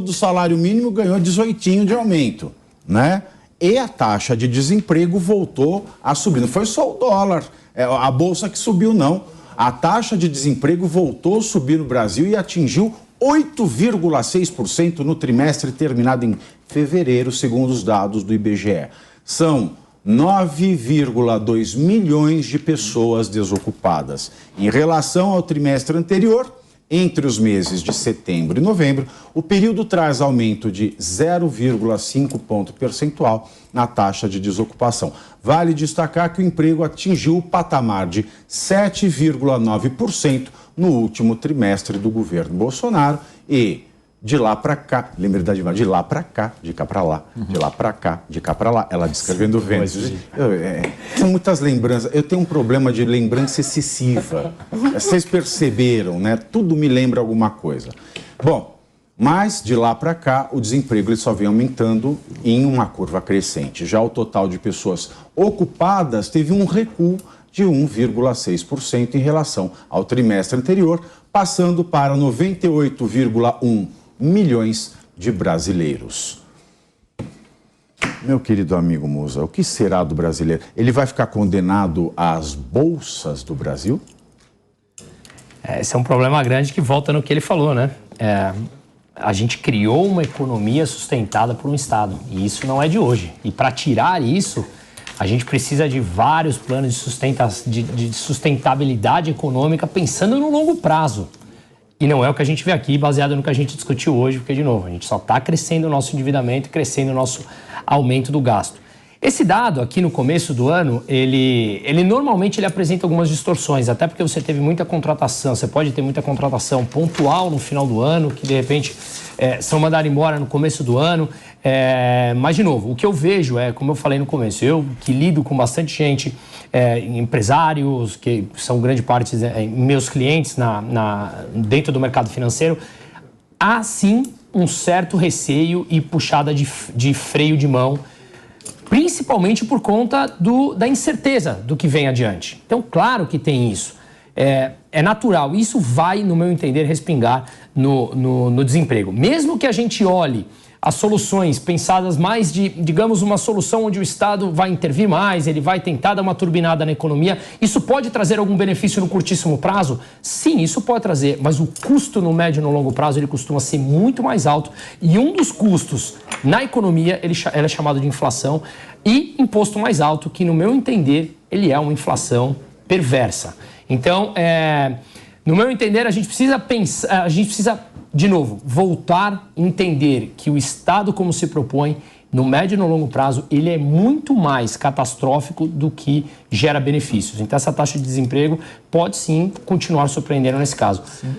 do salário mínimo ganhou 18 de aumento, né? E a taxa de desemprego voltou a subir. Não foi só o dólar, a bolsa que subiu, não. A taxa de desemprego voltou a subir no Brasil e atingiu 8,6% no trimestre terminado em fevereiro, segundo os dados do IBGE. São 9,2 milhões de pessoas desocupadas. Em relação ao trimestre anterior, entre os meses de setembro e novembro, o período traz aumento de 0,5 ponto percentual na taxa de desocupação. Vale destacar que o emprego atingiu o patamar de 7,9% no último trimestre do governo Bolsonaro e de lá para cá, lembrei da Dilma, de lá para cá, de cá para lá, de lá para cá, de cá para lá, ela descrevendo o vento. São muitas lembranças, eu tenho um problema de lembrança excessiva, vocês perceberam, né? Tudo me lembra alguma coisa. Bom, mas de lá para cá, o desemprego ele só vem aumentando em uma curva crescente. Já o total de pessoas ocupadas teve um recuo de 1,6% em relação ao trimestre anterior, passando para 98,1 milhões de brasileiros. Meu querido amigo Musa, o que será do brasileiro? Ele vai ficar condenado às bolsas do Brasil? Esse é um problema grande que volta no que ele falou, né? A gente criou uma economia sustentada por um Estado, e isso não é de hoje. E para tirar isso, a gente precisa de vários planos de sustentabilidade econômica pensando no longo prazo. E não é o que a gente vê aqui, baseado no que a gente discutiu hoje, porque, de novo, a gente só está crescendo o nosso endividamento, crescendo o nosso aumento do gasto. Esse dado aqui no começo do ano, ele normalmente apresenta algumas distorções, até porque você teve muita contratação, você pode ter muita contratação pontual no final do ano, que de repente são mandados embora no começo do ano. Mas, de novo, o que eu vejo como eu falei no começo, eu que lido com bastante gente, empresários, que são grande parte meus clientes dentro do mercado financeiro, há sim um certo receio e puxada de freio de mão, principalmente por conta da incerteza do que vem adiante. Então, claro que tem isso. É natural. Isso vai, no meu entender, respingar no desemprego. Mesmo que a gente olhe as soluções pensadas mais digamos, uma solução onde o Estado vai intervir mais, ele vai tentar dar uma turbinada na economia, isso pode trazer algum benefício no curtíssimo prazo? Sim, isso pode trazer, mas o custo no médio e no longo prazo, ele costuma ser muito mais alto, e um dos custos na economia, ele é chamado de inflação, e imposto mais alto, que no meu entender, ele é uma inflação perversa. Então, no meu entender, a gente precisa de novo, voltar a entender que o Estado, como se propõe, no médio e no longo prazo, ele é muito mais catastrófico do que gera benefícios. Então, essa taxa de desemprego pode sim continuar surpreendendo nesse caso. Sim.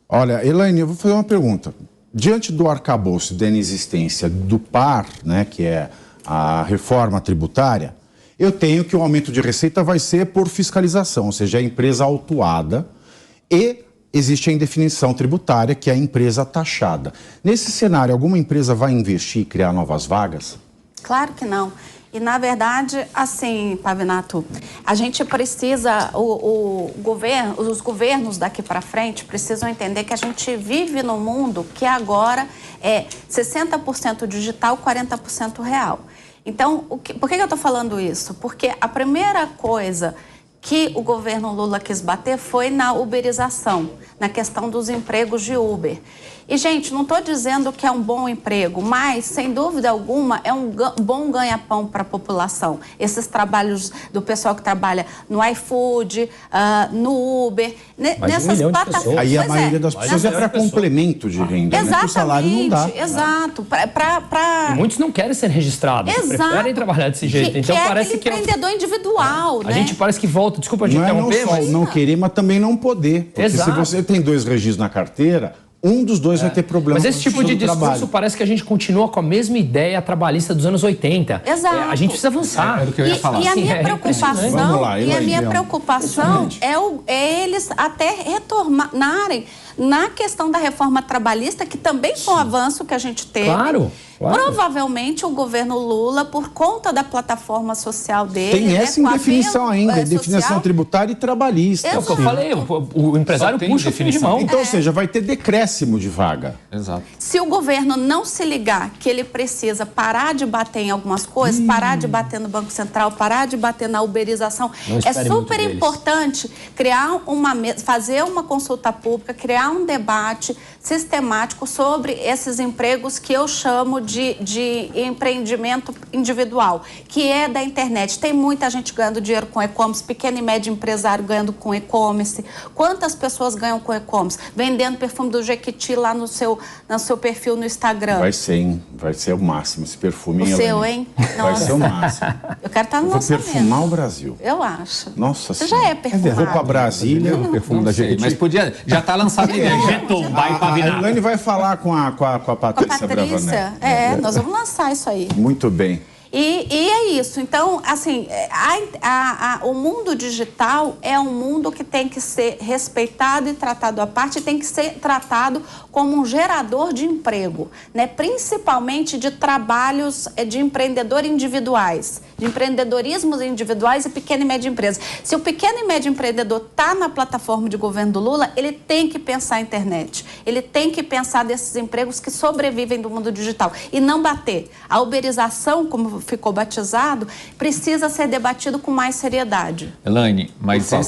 Olha, Elaine, eu vou fazer uma pergunta. Diante do arcabouço da inexistência do PAR, né, que é a reforma tributária, eu tenho que o aumento de receita vai ser por fiscalização, ou seja, a empresa autuada, e existe a indefinição tributária, que é a empresa taxada. Nesse cenário, alguma empresa vai investir e criar novas vagas? Claro que não. E, na verdade, assim, Pavinato, a gente precisa, os governos daqui para frente precisam entender que a gente vive num mundo que agora é 60% digital, 40% real. Então, por que eu estou falando isso? Porque a primeira coisa que o governo Lula quis bater foi na uberização, na questão dos empregos de Uber. E, gente, não estou dizendo que é um bom emprego, mas, sem dúvida alguma, é um bom ganha-pão para a população. Esses trabalhos do pessoal que trabalha no iFood, no Uber, nessas plataformas. Aí a maioria das pessoas é para complemento de renda, exatamente, né? Porque o salário não dá. Exato. E muitos não querem ser registrados, preferem trabalhar desse jeito. Então parece que empreendedor individual, né? A gente parece que volta, desculpa te interromper, mas não querer, mas também não poder. Porque se você tem 2 registros na carteira, um dos dois vai ter problema. Mas esse tipo de discurso parece que a gente continua com a mesma ideia trabalhista dos anos 80. Exato. A gente precisa avançar. Era o que eu ia falar. E a minha preocupação, preocupação é eles até retornarem na questão da reforma trabalhista, que também foi um avanço que a gente teve. Claro. Claro. Provavelmente o governo Lula, por conta da plataforma social dele... Tem essa indefinição ainda, indefinição social tributária e trabalhista. É o que eu falei, o empresário puxa o freio de mão. Então, ou seja, vai ter decréscimo de vaga. Exato. Se o governo não se ligar que ele precisa parar de bater em algumas coisas, parar de bater no Banco Central, parar de bater na uberização, é super importante fazer uma consulta pública, criar um debate sistemático sobre esses empregos que eu chamo de empreendimento individual, que é da internet. Tem muita gente ganhando dinheiro com e-commerce, pequeno e médio empresário ganhando com e-commerce. Quantas pessoas ganham com e-commerce? Vendendo perfume do Jequiti lá no seu perfil no Instagram. Vai ser, hein? Vai ser o máximo esse perfume. O seu, hein? Vai ser o máximo. Eu quero estar no lançamento. Vou perfumar o Brasil. Eu acho. Nossa Você já é perfumado. Vou para Brasília. O perfume da Jequiti. Mas podia... Já está lançado. A Elaine vai falar com a Patrícia Bravanel. Nós vamos lançar isso aí. Muito bem. E é isso. Então, assim, o mundo digital é um mundo que tem que ser respeitado e tratado à parte, tem que ser tratado como um gerador de emprego, né? Principalmente de trabalhos de empreendedor individuais, de empreendedorismos individuais e pequena e média empresa. Se o pequeno e médio empreendedor está na plataforma de governo do Lula, ele tem que pensar a internet, ele tem que pensar desses empregos que sobrevivem do mundo digital e não bater. A uberização, como ficou batizado, precisa ser debatido com mais seriedade. Elaine, mas favor,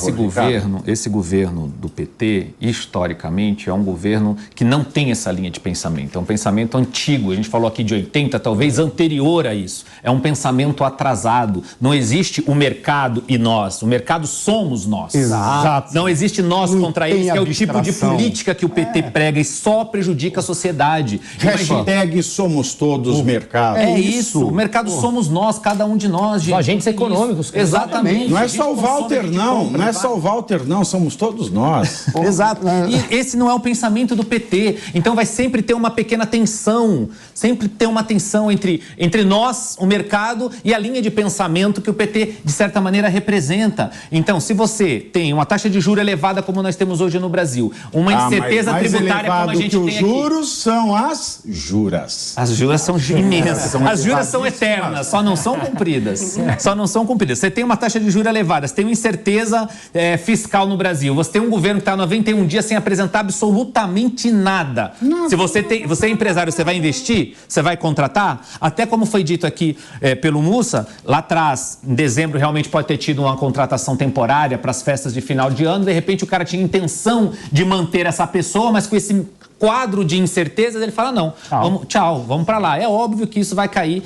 esse governo do PT, historicamente, é um governo que não tem essa linha de pensamento. É um pensamento antigo. A gente falou aqui de 80, talvez anterior a isso. É um pensamento atrasado. Não existe o mercado e nós. O mercado somos nós. Exato. Não existe nós contra eles, que é o tipo de política que o PT prega e só prejudica a sociedade. Hashtag somos todos mercado. É isso. O mercado somos nós, cada um de nós, gente. Os agentes econômicos. Exatamente. Não é só o Walter, não. Não é só o Walter, não. Somos todos nós. Exato. E esse não é o pensamento do PT. Então vai sempre ter uma pequena tensão, sempre ter uma tensão entre nós, o mercado, e a linha de pensamento que o PT, de certa maneira, representa. Então, se você tem uma taxa de juros elevada como nós temos hoje no Brasil, uma incerteza tributária como a gente tem aqui... Os juros são as juras. As juras são imensas. As juras são eternas, só não são cumpridas. Só não são cumpridas. Você tem uma taxa de juros elevada, você tem uma incerteza fiscal no Brasil, você tem um governo que está 91 dias sem apresentar absolutamente nada. Se você é empresário, você vai investir, você vai contratar, até como foi dito aqui pelo Mussa, lá atrás, em dezembro, realmente pode ter tido uma contratação temporária para as festas de final de ano, de repente o cara tinha intenção de manter essa pessoa, mas com esse quadro de incertezas, ele fala, não, vamos para lá. É óbvio que isso vai cair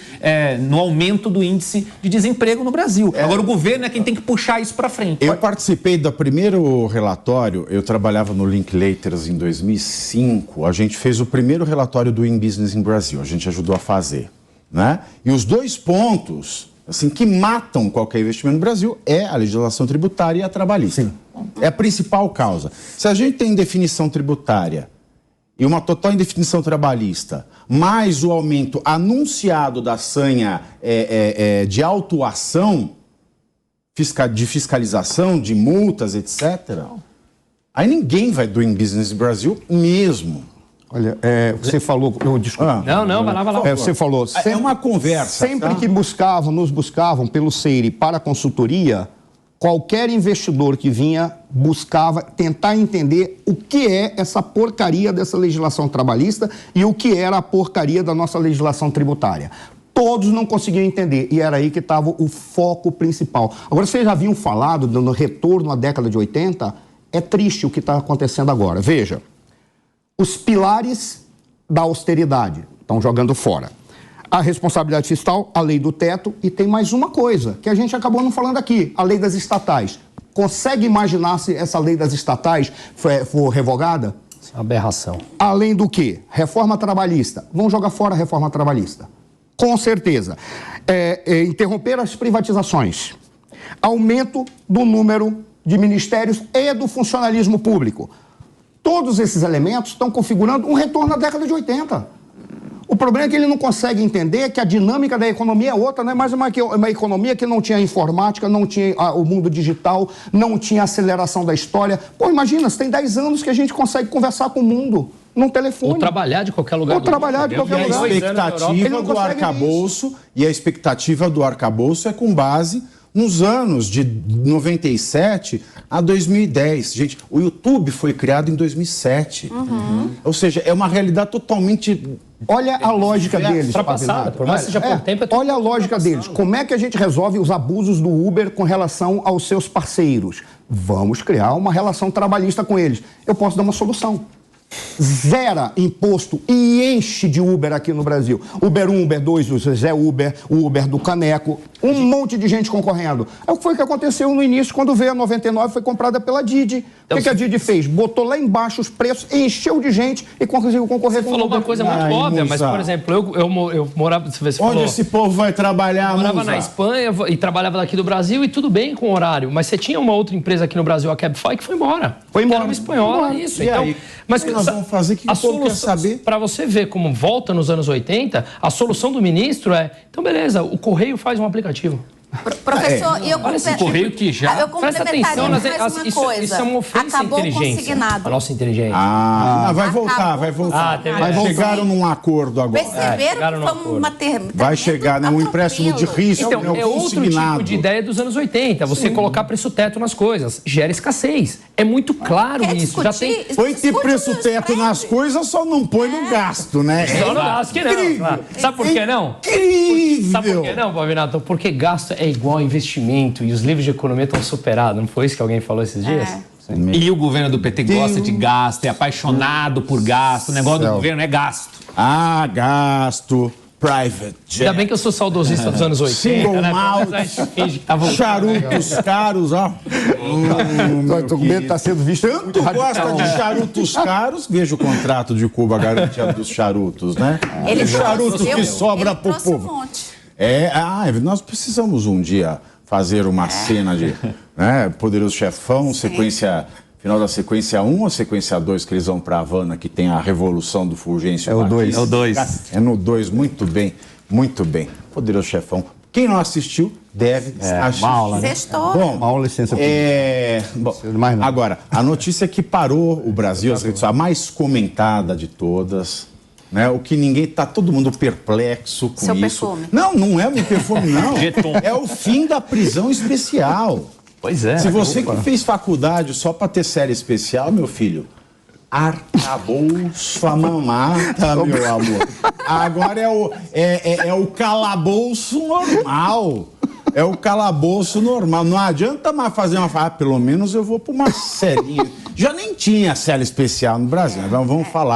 no aumento do índice de desemprego no Brasil. Agora, o governo é quem tem que puxar isso para frente. Eu participei do primeiro relatório, eu trabalhava no Linklaters em 2005, a gente fez o primeiro relatório do In Business in Brasil, a gente ajudou a fazer, né? E os dois pontos, assim, que matam qualquer investimento no Brasil é a legislação tributária e a trabalhista. Sim. É a principal causa. Se a gente tem definição tributária e uma total indefinição trabalhista, mais o aumento anunciado da sanha de autuação, de fiscalização, de multas, etc., aí ninguém vai do In Business Brasil mesmo. Olha, você falou... Desculpa. Não, vai lá. Você falou... É uma conversa. Sempre tá? que nos buscavam pelo SEIRI para consultoria, qualquer investidor que vinha buscava tentar entender o que é essa porcaria dessa legislação trabalhista e o que era a porcaria da nossa legislação tributária. Todos não conseguiam entender, e era aí que estava o foco principal. Agora, vocês já haviam falado no retorno à década de 80, é triste o que está acontecendo agora. Veja, os pilares da austeridade estão jogando fora. A responsabilidade fiscal, a lei do teto, e tem mais uma coisa, que a gente acabou não falando aqui, a lei das estatais. Consegue imaginar se essa lei das estatais for revogada? Aberração. Além do que? Reforma trabalhista. Vão jogar fora a reforma trabalhista. Com certeza. Interromper as privatizações. Aumento do número de ministérios e do funcionalismo público. Todos esses elementos estão configurando um retorno à década de 80. O problema é que ele não consegue entender que a dinâmica da economia é outra, não é mais uma economia que não tinha informática, não tinha o mundo digital, não tinha aceleração da história. Pô, imagina, se tem 10 anos que a gente consegue conversar com o mundo num telefone. Ou trabalhar de qualquer lugar. Ou trabalhar de qualquer lugar. A expectativa do arcabouço, e a expectativa do arcabouço é com base nos anos de 97 a 2010. Gente, o YouTube foi criado em 2007. Ou seja, é uma realidade totalmente... Olha a lógica deles, ultrapassada, por mais que seja pouco tempo, olha a lógica deles. Como é que a gente resolve os abusos do Uber com relação aos seus parceiros? Vamos criar uma relação trabalhista com eles. Eu posso dar uma solução. Zera imposto e enche de Uber aqui no Brasil. Uber 1, Uber 2, o Zé Uber, o Uber do Caneco, um monte de gente concorrendo. É o que foi que aconteceu no início, quando veio a 99, foi comprada pela Didi. O que a Didi fez? Botou lá embaixo os preços, encheu de gente e conseguiu concorrer com o Uber. Falou uma coisa muito óbvia, mas, por exemplo, eu morava... Você Onde falou, esse povo vai trabalhar, eu morava na Espanha e trabalhava daqui do Brasil e tudo bem com o horário, mas você tinha uma outra empresa aqui no Brasil, a Cabify, que foi embora. Foi embora. Era uma espanhola, isso. E então, aí? mas O que nós vamos fazer? O que o povo quer saber? Para você ver como volta nos anos 80, a solução do ministro é, então beleza, o Correio faz um aplicativo. Professor, e eu Parece um correio que já... eu Presta complementaria atenção, mais uma coisa. isso é uma ofensa à Acabou inteligência. consignado. A nossa inteligência. Vai voltar, vai voltar. Chegaram num acordo agora. Perceberam que foi uma Vai chegar, né? Um empréstimo de risco, Então, né? é outro tipo de ideia dos anos 80. Você colocar preço teto nas coisas. Gera escassez. É muito claro isso. Já tem... Põe ter preço teto nas coisas, só não põe no gasto, né? Só no gasto que não. Sabe por que não? Incrível! Sabe por que não, Pavinato? Porque gasto é igual a investimento e os livros de economia estão superados. Não foi isso que alguém falou esses dias? E o governo do PT gosta de gasto, é apaixonado por gasto. O negócio do governo é gasto. Gasto. Private jet. Ainda bem que eu sou saudosista dos anos 80. Single né? malt. A gente finge que tá voltando, Charutos caros, ó. Tô com medo de tá sendo visto. Tanto gosta de charutos caros, veja o contrato de Cuba garantia dos charutos, né? Charutos que sobra pro povo. Nós precisamos um dia fazer uma cena de Poderoso Chefão, sequência... Final da sequência 1 ou sequência 2 que eles vão pra Havana, que tem a Revolução do Fulgêncio? É o 2. É o 2. É no 2, muito bem, muito bem. Poderoso Chefão. Quem não assistiu, deve assistir. Uma aula, né? Bom, uma aula, licença. Bom, agora, a notícia é que parou o Brasil, a mais comentada de todas, né? O que todo mundo perplexo com Seu isso. perfume. Não é meu perfume, não. É o fim da prisão especial. Pois é. Se você que fez faculdade só para ter série especial, meu filho, arcabouço a mamata, meu amor. Agora é o calabouço normal. É o calabouço normal. Não adianta mais fazer pelo menos eu vou para uma série. Já nem tinha série especial no Brasil, vamos falar.